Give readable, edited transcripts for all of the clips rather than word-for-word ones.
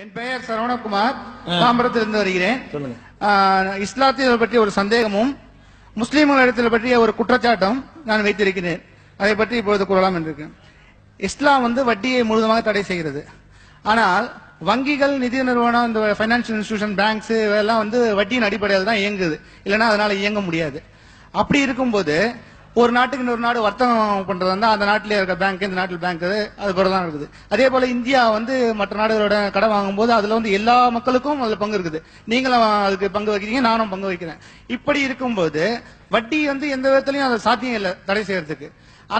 என் பெயர் சரவணகுமார், தாம்பரத்திலிருந்து வருகிறேன். இஸ்லாத்தை பற்றி ஒரு சந்தேகமும் முஸ்லீம்களிடத்தில் பற்றிய ஒரு குற்றச்சாட்டும் நான் வைத்திருக்கிறேன். அதை பற்றி இப்பொழுது கூறலாம் என்றிருக்கேன். இஸ்லாம் வட்டியை முழுவதுமாக தடை செய்கிறது. ஆனால் வங்கிகள், நிதி நிறுவனம், இந்த பைனான்சியல் இன்ஸ்டிடியூஷன், பேங்க்ஸ் இதெல்லாம் வட்டியின் அடிப்படையில் தான் இயங்குது. இல்லைன்னா அதனால இயங்க முடியாது. அப்படி இருக்கும்போது ஒரு நாட்டுக்கு இன்னொரு நாடு வர்த்தகம் பண்றது அந்த நாட்டிலே இருக்க பேங்க், இந்த நாட்டில் பேங்க், அது போல தான் இருக்குது. அதே போல இந்தியா மற்ற நாடுகளோட கடன் வாங்கும் போது அதுல எல்லா மக்களுக்கும் அதுல பங்கு இருக்குது. நீங்களும் அதுக்கு பங்கு வைக்கிறீங்க, நானும் பங்கு வைக்கிறேன். இப்படி இருக்கும்போது வட்டி எந்த விதத்திலையும் அது சாத்தியம் இல்லை தடை செய்யறதுக்கு.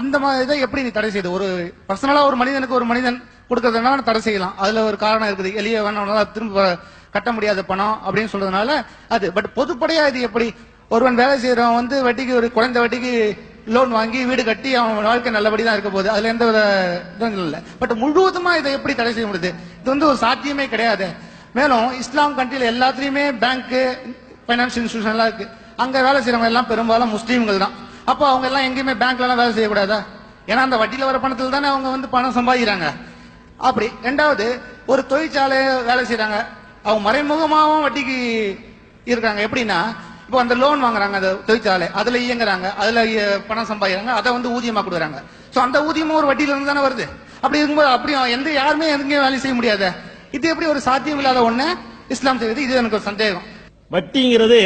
அந்த மாதிரி இதை எப்படி நீ தடை செய்யுது? ஒரு பர்சனலா ஒரு மனிதன் கொடுக்கறதுனால தடை செய்யலாம். அதுல ஒரு காரணம் இருக்குது. எளிய வேணாம் திரும்ப கட்ட முடியாத பணம் அப்படின்னு சொல்றதுனால அது. பட் பொதுப்படையா இது எப்படி? ஒருவன் வேலை செய்யறவன் வட்டிக்கு ஒரு குறைந்த வட்டிக்கு லோன் வாங்கி வீடு கட்டி அவன் வாழ்க்கை நல்லபடி தான் இருக்க போகுது. அதுல எந்த வித இதுவும் இல்லை. பட் முழுவதுமா இதை எப்படி தடை செய்ய முடியுது? இது ஒரு சாத்தியமே கிடையாது. மேலும் இஸ்லாம் கண்ட்ரியில எல்லாத்துலயுமே பேங்க், பைனான்சியல் இன்ஸ்டிடியூஷன் எல்லாம் இருக்கு. அங்க வேலை செய்யறவங்க எல்லாம் பெரும்பாலும் முஸ்லீம்கள் தான். அப்போ அவங்க எல்லாம் எங்கேயுமே பேங்க்ல எல்லாம் வேலை செய்யக்கூடாதா? ஏன்னா அந்த வட்டியில வர பணத்தில் தானே அவங்க பணம் சம்பாதிக்கிறாங்க. அப்படி. ரெண்டாவது, ஒரு தொழிற்சாலை வேலை செய்யறாங்க, அவங்க மறைமுகமாகவும் வட்டிக்கு இருக்காங்க. எப்படின்னா, இப்போ அந்த லோன் வாங்குறாங்க, அந்த தொழிற்சாலை, அதுல இயங்குறாங்க, அதுல பணம் சம்பாதிக்கிறாங்க, அதை ஊதியமா கொடுக்குறாங்க. சோ அந்த ஊதியமும் ஒரு வட்டியில இருந்து தானே வருது. அப்படி இருக்கும்போது அப்படி யாருமே எங்கேயும் வேலை செய்ய முடியாது. இது எப்படி ஒரு சாத்தியம் இல்லாத ஒண்ணு இஸ்லாம் செய்வது? இது எனக்கு ஒரு சந்தேகம். வட்டிங்கிறது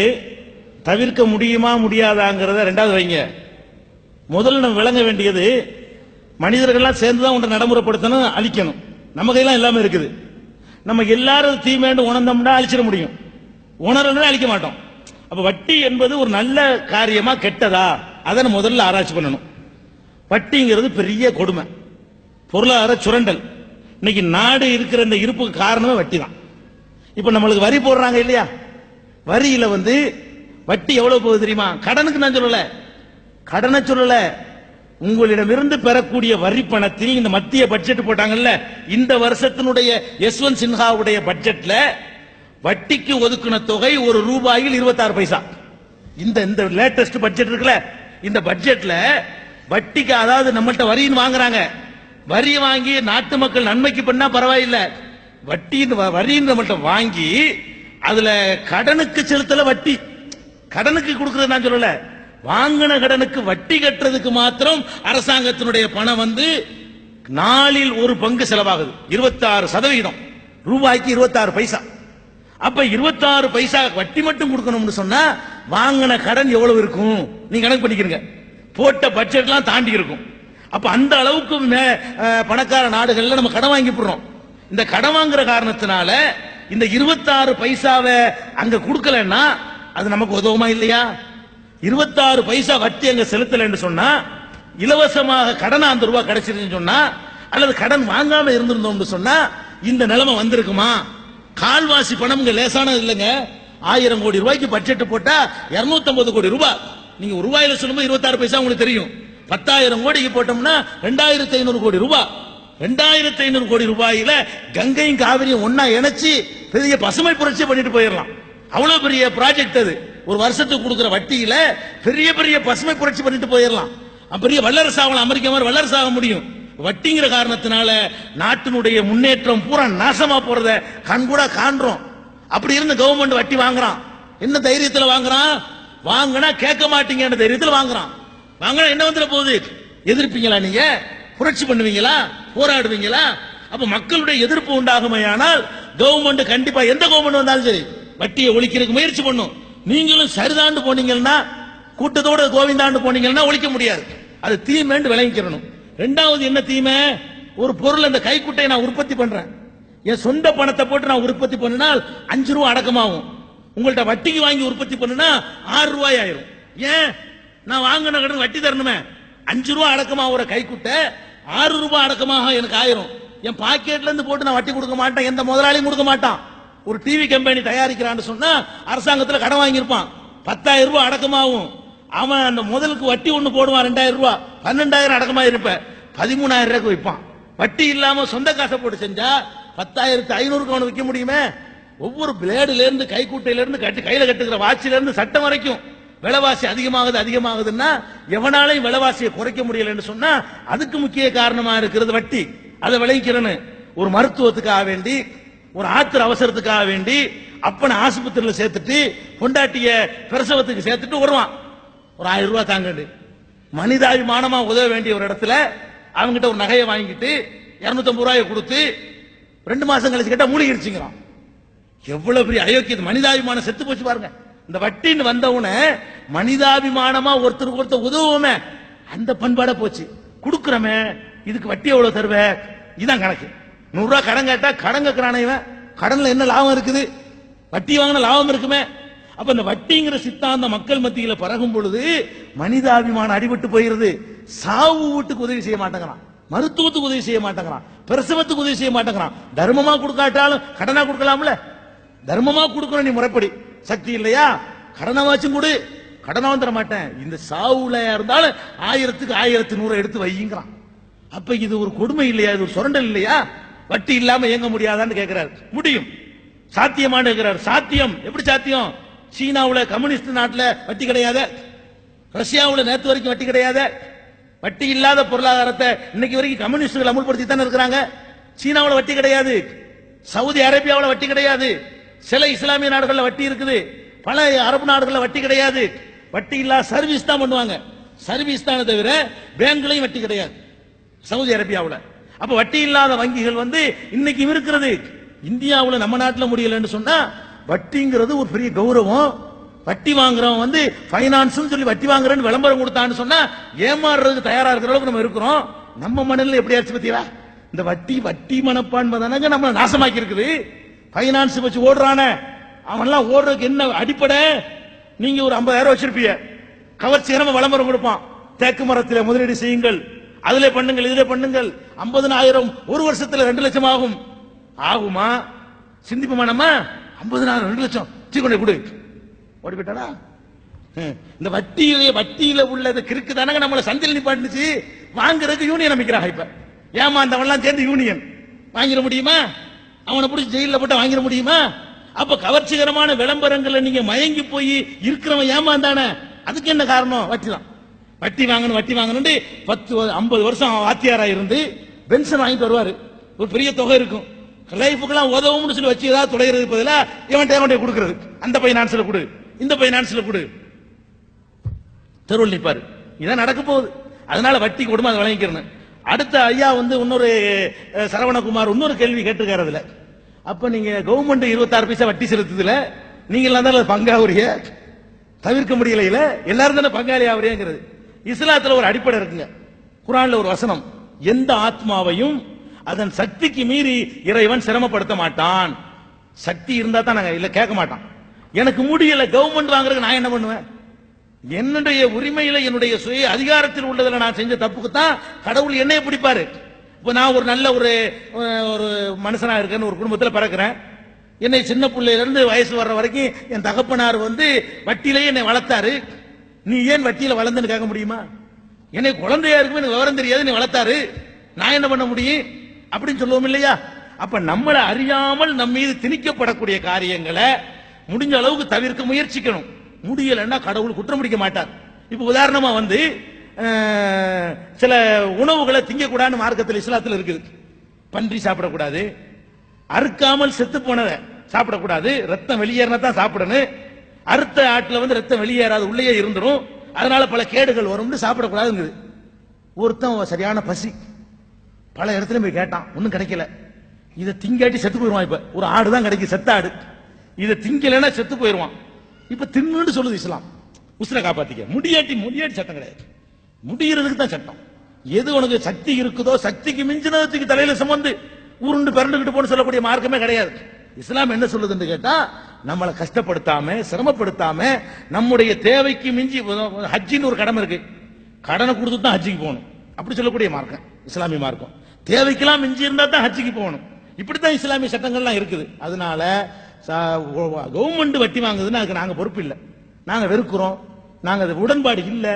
தவிர்க்க முடியுமா முடியாதாங்கிறத ரெண்டாவது வைங்க. முதல்ல நம்ம விளங்க வேண்டியது, மனிதர்கள்லாம் சேர்ந்துதான் ஒன்றை நடைமுறைப்படுத்தணும், அழிக்கணும். நம்ம கையெல்லாம் எல்லாமே இருக்குது. நம்ம எல்லாரும் தீமைன்னு உணர்ந்தோம்னா அழிச்சிட முடியும், உணர்றதுனா அழிக்க மாட்டோம். அப்ப வட்டி என்பது ஒரு நல்ல காரியமா கெட்டதா, அதை முதல்ல ஆராய்ச்சி பண்ணணும். வட்டிங்கிறது பெரிய கொடுமை, பொருளாதார சுரண்டல். இன்னைக்கு நாடு இருக்கிற இந்த இருப்புக்கு காரணமே வட்டி தான். இப்ப நம்மளுக்கு வரி போடுறாங்க இல்லையா? வரியில வட்டி எவ்வளவு போகுது தெரியுமா? கடனுக்கு நான் சொல்லல, கடனை சொல்லல, உங்களிடமிருந்து பெறக்கூடிய வரி பணத்தில் இந்த மத்திய பட்ஜெட் போட்டாங்கல்ல, இந்த வருஷத்தினுடைய யஸ்வந்த் சின்ஹாவுடைய பட்ஜெட்ல வட்டிக்கு ஒதுக்கின தொகை ஒரு ரூபாயில் 26 பைசா. இந்த லேட்டஸ்ட் பட்ஜெட் இருக்குல்ல, இந்த பட்ஜெட்ல வட்டிக்கு, அதாவது நம்மள்ட்ட வரின்னு வாங்குறாங்க, வரி வாங்கி நாட்டு மக்கள் நன்மைக்கு பண்ணா பரவாயில்லை, வரின்னு நம்மள்ட்ட வாங்கி அதுல கடனுக்கு செலுத்தல, வட்டி கடனுக்கு கொடுக்கறது நான் சொல்லல, வாங்கின கடனுக்கு வட்டி கட்டுறதுக்கு மாத்திரம் அரசாங்கத்தினுடைய பணம் நாளில் ஒரு பங்கு செலவாகுது. 26%, ரூபாய்க்கு 26 பைசா. அப்ப 26 பைசா வட்டி மட்டும் கொடுக்கணும்னு சொன்னா வாங்கின கடன் எவ்வளவு இருக்கும் நீங்க கணக்கு பண்ணிக்கிறீங்க. போட்ட பட்ஜெட்லாம் தாண்டி இருக்கும். அப்ப அந்த அளவுக்கு பணக்கார நாடுகள்ல நம்ம கடன் வாங்கி போடுறோம். இந்த கடன் வாங்குற காரணத்தினால இந்த 26 பைசாவை அங்க கொடுக்கலன்னா அது நமக்கு உதவுமா இல்லையா? 26 பைசா வட்டி அங்க செலுத்தலன்னு சொன்னா, இலவசமாக கடனா அந்த ரூபாய் கிடைச்சிருன்னு சொன்னா, அல்லது கடன் வாங்காம இருந்திருந்தோம்னு சொன்னா இந்த நிலைமை வந்திருக்குமா? கால்வாசி பணம் லேசானது இல்லைங்க. 1000 கோடி ரூபாய்க்கு பட்ஜெட் போட்டா 250 கோடி ரூபாய். நீங்க ரூபாயில சொல்லும்போது 26 பைசா உங்களுக்கு தெரியும். 10,000 கோடிக்கு போட்டோம்னா 2500 கோடி ரூபாய். 2500 கோடி ரூபாயில கங்கையும் காவிரியும் ஒன்னா இணைச்சு பெரிய பசுமை புரட்சி பண்ணிட்டு போயிடலாம். அவ்வளவு பெரிய ப்ராஜெக்ட் அது. ஒரு வருஷத்துக்கு கொடுக்கிற வட்டியில பெரிய பெரிய பசுமை புரட்சி பண்ணிட்டு போயிடலாம். பெரிய வல்லரசு ஆகலாம், அமெரிக்கா மாதிரி வல்லரசு ஆக முடியும். வட்டிங்கிற காரணத்தினால நாட்டினுடைய முன்னேற்றம் பூரா நாசமா போறத கண்கூட காண்றோம். அப்படி இருந்து கவர்மெண்ட் வட்டி வாங்குறான். என்ன தைரியத்தில் வாங்குறான்? வாங்கினா கேட்க மாட்டீங்க தைரியத்தில் வாங்குறான். வாங்கினா என்ன வந்துட போகுது? எதிர்ப்பீங்களா? நீங்க புரட்சி பண்ணுவீங்களா? போராடுவீங்களா? அப்ப மக்களுடைய எதிர்ப்பு உண்டாகுமையானால் கவர்மெண்ட் கண்டிப்பா, எந்த கவர்மெண்ட் வந்தாலும் சரி, வட்டியை ஒழிக்கிறதுக்கு முயற்சி பண்ணும். நீங்களும் சரிதாண்டு போனீங்கன்னா, கூட்டத்தோட கோவிந்தாண்டு போனீங்கன்னா ஒழிக்க முடியாது. அது தீமைன்னு விளங்கிக்கிறணும். ரெண்டாவது என்ன தீமை? ஒரு பொருள், அந்த கைக்குட்டையை நான் உற்பத்தி பண்றேன், என் சொந்த பணத்தை போட்டு நான் உற்பத்தி பண்ணினால் 5 ரூபாய் அடக்கமாகும். உங்கள்ட்ட வட்டிக்கு வாங்கி உற்பத்தி பண்ணினா 6 ரூபாய் ஆயிரும். ஏன்? நான் வாங்கின கடன் வட்டி தரணுமே. 5 ரூபாய் அடக்கமாக ஒரு கைக்குட்டை 6 ரூபாய் அடக்கமாக எனக்கு ஆயிரும். என் பாக்கெட்ல இருந்து போட்டு நான் வட்டி கொடுக்க மாட்டேன், எந்த முதலாளியும் கொடுக்க மாட்டான். ஒரு டிவி கம்பெனி தயாரிக்கிறான்னு சொன்னா அரசாங்கத்தில் கடன் வாங்கியிருப்பான், 10,000 ரூபாய் அடக்கமாகும். அவன் அந்த முதலுக்கு வட்டி ஒண்ணு போடுவான் 2,000 ரூபாய், 12,000 அடக்கமா இருப்ப 13,000 ரூபாய்க்கு வைப்பான். வட்டி இல்லாம சொந்த காசை போட்டு செஞ்சா 10,500 அவனு விற்க முடியுமே. ஒவ்வொரு பிளேடுல இருந்து, கைக்குட்டையில இருந்து, கையில கட்டுக்கிற வாட்சில இருந்து சட்டம் வரைக்கும் விலைவாசி அதிகமாகுதுன்னா எவனாலையும் விலைவாசியை குறைக்க முடியலன்னு சொன்னா அதுக்கு முக்கிய காரணமா இருக்கிறது வட்டி. அதை விளைவிக்கிறேன்னு ஒரு மருத்துவத்துக்காக வேண்டி ஒரு ஆத்திர அவசரத்துக்காக வேண்டி அப்பனை ஆஸ்பத்திரியில சேர்த்துட்டு பொண்டாட்டிய பிரசவத்துக்கு சேர்த்துட்டு வருவான். ஒரு 1000 ரூபாய் தாங்கண்டு மனிதாபிமானமா உதவ வேண்டிய ஒரு இடத்துல அவங்கிட்ட ஒரு நகையை வாங்கிட்டு 250 ரூபாயை கொடுத்து 2 மாசம் கழிச்சு கேட்டா மூழ்கிடுச்சுங்கிறான். எவ்வளவு பெரிய அயோக்கியம்! மனிதாபிமானம் செத்து போச்சு பாருங்க. இந்த வட்டின்னு வந்தவுன மனிதாபிமானமா ஒருத்தருக்கு ஒருத்தர் உதவுமே, அந்த பண்பாட போச்சு. கொடுக்கிறமே, இதுக்கு வட்டி எவ்வளவு தருவ, இதான் கணக்கு. 100 ரூபாய் கடன் கேட்டா கடன் கேட்கிறானே, கடன்ல என்ன லாபம் இருக்குது? வட்டி வாங்கின லாபம் இருக்குமே. அப்ப இந்த வட்டிங்கிற சித்தாந்த மக்கள் மத்தியில பரகும் பொழுது மனிதாபிமானம் அடிபட்டு போயிருது. சாவு வீட்டுக்கு உதவி செய்ய மாட்டேங்கிறான், மருத்துவத்துக்கு உதவி செய்ய மாட்டேங்கிறான், பிரசவத்துக்கு உதவி செய்ய மாட்டேங்கிறான். தர்மமா கொடுக்காட்டாலும் கடனா கொடுக்கலாம்ல. தர்மமா கொடுக்கணும், நீ முறைப்படி சக்தி இல்லையா கடனாவாச்சும் கொடு. கடனா தர மாட்டேன், இந்த சாவுல இருந்தாலும் 1000க்கு 1100 எடுத்து வையுங்கிறான். அப்ப இது ஒரு கொடுமை இல்லையா? இது ஒரு சுரண்டல் இல்லையா? வட்டி இல்லாம இயங்க முடியாதான்னு கேட்கிறார். முடியும், சாத்தியமானு கேட்கிறார். சாத்தியம். எப்படி சாத்தியம்? சீனாவுல கம்யூனிஸ்ட் நாட்டுல வட்டி கிடையாது, ரஷ்யாவுல நேத்து வரைக்கும் வட்டி கிடையாது. வட்டி இல்லாத பொருளாதாரத்தை இன்னைக்கு வரைக்கும் கம்யூனிஸ்டுகள் அமுல்படுத்தி தானே இருக்கிறாங்க. சீனாவுல வட்டி கிடையாது, சவுதி அரேபியாவுல வட்டி கிடையாது, சில இஸ்லாமிய நாடுகள்ல வட்டி இருக்குது, பல அரபு நாடுகள்ல வட்டி கிடையாது. வட்டி இல்லாத சர்வீஸ் தான் பண்ணுவாங்க, சர்வீஸ் தானே தவிர பேங்க்லயும் வட்டி கிடையாது சவுதி அரேபியாவுல. அப்ப வட்டி இல்லாத வங்கிகள் இன்னைக்கு இருக்கிறது. இந்தியாவுல நம்ம நாட்டில் முடியலன்னு சொன்னா வட்டிங்கிறது ஒரு பெரிய கௌரவம். வட்டி வாங்குறவன் பைனான்ஸ் சொல்லி வட்டி வாங்குறேன்னு விளம்பரம் கொடுத்தான்னு சொன்னா ஏமாறுறதுக்கு தயாரா இருக்கிற அளவுக்கு நம்ம இருக்கிறோம். நம்ம மனநிலை எப்படி ஆச்சு பத்தியா? இந்த வட்டி வட்டி மனப்பான்மை தானங்க நம்ம நாசமாக்கி இருக்குது. பைனான்ஸ் வச்சு ஓடுறான அவன்லாம் ஓடுறதுக்கு என்ன அடிப்படை? நீங்க ஒரு 50,000 வச்சிருப்பீங்க, கவர்ச்சிகரமா விளம்பரம் கொடுப்பான். தேக்கு மரத்தில் முதலீடு செய்யுங்கள், அதுல பண்ணுங்கள், இதுல பண்ணுங்கள், 50,000 ஒரு வருஷத்துல 2 லட்சம் ஆகும். ஆகுமா? சிந்திப்போமா நம்ம? 50,000 2 லட்சம் சீக்கிரம் கொடு, ஓடி போயிட்டானா? இந்த வட்டியில உள்ளது கிறுக்கு தானங்க நம்மள சந்தையில் நிப்பாட்டுச்சு. வாங்குறதுக்கு யூனியன் அமைக்கிறாங்க. இப்ப ஏமாந்தவன்லாம் சேர்ந்து யூனியன் வாங்கிட முடியுமா? அவனை பிடிச்சி ஜெயில போட்டு வாங்கிட முடியுமா? அப்ப கவர்ச்சிகரமான விளம்பரங்களை நீங்க மயங்கி போய் இருக்கிறவன் ஏமாந்தானே, அதுக்கு என்ன காரணம்? வட்டி தான். வட்டி வாங்கணும் வட்டி வாங்கணும் 10-50 வருஷம் வாத்தியாரா இருந்து பென்ஷன் வாங்கிட்டு வருவாரு, ஒரு பெரிய தொகை இருக்கும். லைஃபுக்கெல்லாம் உதவும்னு சொல்லி வச்சு ஏதாவது துளையிறது பதிலா இவன் கொடுக்கிறது. அந்த பைனான்ஸ்ல கொடு, இந்த பைனான்ஸ்ல கொடு, தெருவில் நிற்பாரு. இதான் நடக்க போகுது. அதனால வட்டி கொடுமை அதை வழங்கிக்கிறேன். அடுத்த ஐயா இன்னொரு சரவணகுமார் இன்னொரு கேள்வி கேட்டிருக்காரு. அதுல அப்ப நீங்க கவர்மெண்ட் 26 பைசா வட்டி செலுத்துதுல நீங்க எல்லாம் தான் பங்காவரிய தவிர்க்க முடியல, எல்லாரும் தானே பங்காளி ஆவறியங்கிறது. இஸ்லாத்துல ஒரு அடிப்படை இருக்குங்க. குர்ஆன்ல ஒரு வசனம், எந்த ஆத்மாவையும் அதன் சக்திக்கு மீறி இறைவன் சிரமப்படுத்த மாட்டான். சக்தி இருந்தா தான் நாங்க இல்ல கேட்க மாட்டான். எனக்கு முடியல கவர்மெண்ட் வாங்குறதுக்கு நான் என்ன பண்ணுவேன்? என்னுடைய உரிமையில என்னுடைய சுய அதிகாரத்தில் உள்ளதுல நான் செஞ்ச தப்புக்கு தான் கடவுள் என்னைய பிடிப்பாரு. இப்ப நான் ஒரு நல்ல ஒரு மனுஷனா இருக்கேன்னு ஒரு குடும்பத்தில் பிறக்கிறேன். என்னை சின்ன பிள்ளையில இருந்து வயசு வர்ற வரைக்கும் என் தகப்பனார் வட்டியிலேயே என்னை வளர்த்தாரு. நீ ஏன் வட்டியில வளர்ந்துன்னு கேட்க முடியுமா? என்னை குழந்தையா இருக்குமே எனக்கு விவரம் தெரியாது, நீ வளர்த்தாரு, நான் என்ன பண்ண முடியும் அப்படின்னு சொல்லுவோம் இல்லையா? அப்ப நம்மளை அறியாமல் நம்ம மீது திணிக்கப்படக்கூடிய காரியங்களை முடிஞ்ச அளவுக்கு தவிர்க்க முயற்சிக்கணும். முடியலன்னா கடவுள் குற்றம் பிடிக்க மாட்டார். இப்ப உதாரணமா சில உணவுகளை திங்கக்கூடாதுன்னு மார்க்கத்தில் இஸ்லாத்தில் இருக்குது. பன்றி சாப்பிடக்கூடாது, அறுக்காமல் செத்து போனதை சாப்பிடக்கூடாது, ரத்தம் வெளியேறினா தான் சாப்பிடணும். அறுத்த ஆட்டுல ரத்தம் வெளியேறாது, உள்ளே இருந்துரும், அதனால பல கேடுகள் வரும்னு சாப்பிடக்கூடாதுங்குது. ஒருத்தன் சரியான பசி, பல இடத்துல போய் கேட்டான், ஒன்னும் கிடைக்கல. இதை திங்காட்டி செத்து போயிருவான். இப்ப ஒரு ஆடு தான் கிடைக்கும், செத்த ஆடு. இதை திங்கலன்னா செத்து போயிருவான். இப்ப தின்னு சொல்லுது இஸ்லாம். உசுரை காப்பாத்திக்க முடியாட்டி சட்டம் கிடையாது, முடியறதுக்கு தான் சட்டம். எது உனக்கு சக்தி இருக்குதோ சக்திக்கு மிஞ்சினதுக்கு தலையில சுமந்து உருண்டு பிறண்டுகிட்டு போன்னு சொல்லக்கூடிய மார்க்கமே கிடையாது. இஸ்லாம் என்ன சொல்லுதுன்னு கேட்டா, நம்மளை கஷ்டப்படுத்தாம சிரமப்படுத்தாம நம்முடைய தேவைக்கு மிஞ்சி, ஹஜ்ஜின்னு ஒரு கடமை இருக்கு, கடனை கொடுத்து தான் ஹஜ்ஜிக்கு போகணும் அப்படி சொல்லக்கூடிய மார்க்கம் இஸ்லாமிய மார்க்கம். தேவைக்கெல்லாம் மிஞ்சி இருந்தா தான் ஹஜ்ஜிக்கு போகணும். இப்படித்தான் இஸ்லாமிய சட்டங்கள்லாம் இருக்குது. அதனால கவர்மெண்ட் வட்டி வாங்குதுன்னு அதுக்கு நாங்க பொறுப்பு இல்லை, நாங்க வெறுக்கிறோம், நாங்க அது உடன்பாடு இல்லை.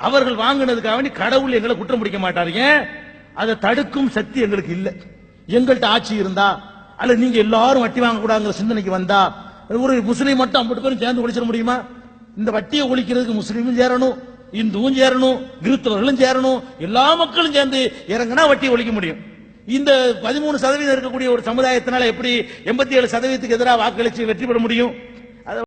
அவர்கள் வாங்கினதுக்காக வேண்டி கடவுள் எங்களை குற்றம் பிடிக்க மாட்டாருங்க. அதை தடுக்கும் சக்தி எங்களுக்கு இல்லை. எங்கள்கிட்ட ஆட்சி இருந்தா அல்ல நீங்க எல்லாரும் வட்டி வாங்க கூடாதுங்கிற சிந்தனைக்கு வந்தா ஒரு முஸ்லீம் மட்டும் 50 பேரும் சேர்ந்து ஒழிச்சிட முடியுமா? இந்த வட்டியை ஒழிக்கிறதுக்கு முஸ்லீமும் சேரணும், இந்துவும் சேரணும், கிறிஸ்தவர்களும் சேரணும், எல்லா மக்களும் சேர்ந்து இறங்கினா வட்டியை ஒழிக்க முடியும். இந்த 13% இருக்கக்கூடிய ஒரு சமுதாயத்தினால எப்படி 87% எதிராக வாக்களிச்சு வெற்றி பெற முடியும்?